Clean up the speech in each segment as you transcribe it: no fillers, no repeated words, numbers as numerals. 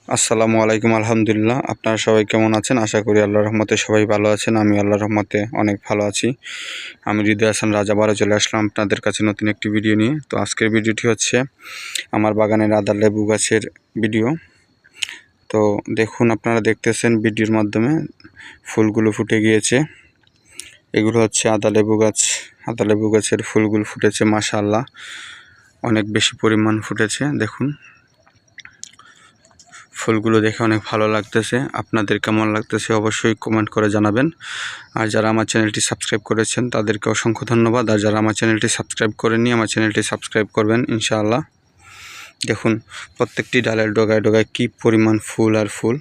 আসসালামু আলাইকুম। আলহামদুলিল্লাহ, আপনারা সবাই কেমন আছেন? আশা করি আল্লাহর রহমতে সবাই ভালো আছেন। আমি আল্লাহর রহমতে অনেক ভালো আছি। আমি হৃদয় হাসান রাজা বারো চলে আসলাম আপনাদের কাছে নতুন একটি ভিডিও নিয়ে। তো আজকের ভিডিওটি হচ্ছে আমার বাগানের আদা লেবু গাছের ভিডিও। তো দেখুন, আপনারা দেখতেছেন ভিডিওর মাধ্যমে ফুলগুলো ফুটে গিয়েছে। এগুলো হচ্ছে আদা লেবু গাছ। আদা লেবু গাছের ফুলগুলো ফুটেছে, মাশাআল্লাহ অনেক বেশি পরিমাণ ফুটেছে। দেখুন, ফুলগুলো দেখে অনেক ভালো লাগতেছে। আপনাদের কেমন লাগতেছে অবশ্যই কমেন্ট করে জানাবেন। আর যারা আমার চ্যানেলটি সাবস্ক্রাইব করেছেন তাদেরকে অসংখ্য ধন্যবাদ। আর যারা আমার চ্যানেলটি সাবস্ক্রাইব করেননি, আমার চ্যানেলটি সাবস্ক্রাইব করবেন ইনশাআল্লাহ। দেখুন, প্রত্যেকটি ডালের ডগায় ডগায় কী পরিমাণ ফুল আর ফুল।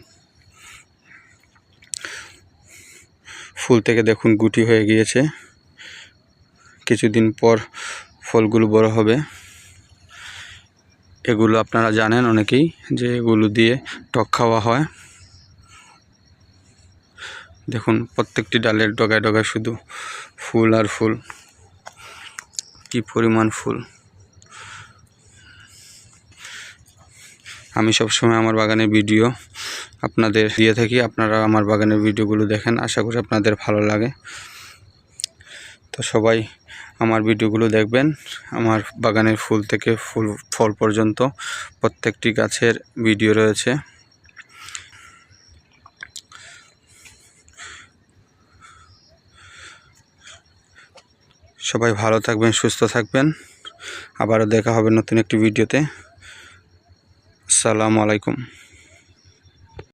ফুল থেকে দেখুন গুটি হয়ে গিয়েছে। কিছুদিন পর ফলগুলো বড় হবে। এগুলো আপনারা জানেন অনেকেই যে এগুলো দিয়ে টক খাওয়া হয়। দেখুন, প্রত্যেকটি ডালের ডগায় ডগায় শুধু ফুল আর ফুল। কি পরিমাণ ফুল! আমি সবসময় আমার বাগানের ভিডিও আপনাদের দিয়ে থাকি। আপনারা আমার বাগানের ভিডিওগুলো দেখেন, আশা করি আপনাদের ভালো লাগে। তো সবাই আমার ভিডিওগুলো দেখবেন। আমার বাগানের ফুল থেকে ফল পর্যন্ত প্রত্যেকটি গাছের ভিডিও রয়েছে। সবাই ভালো থাকবেন, সুস্থ থাকবেন। আবারও দেখা হবে নতুন একটি ভিডিওতে। আসসালামু আলাইকুম।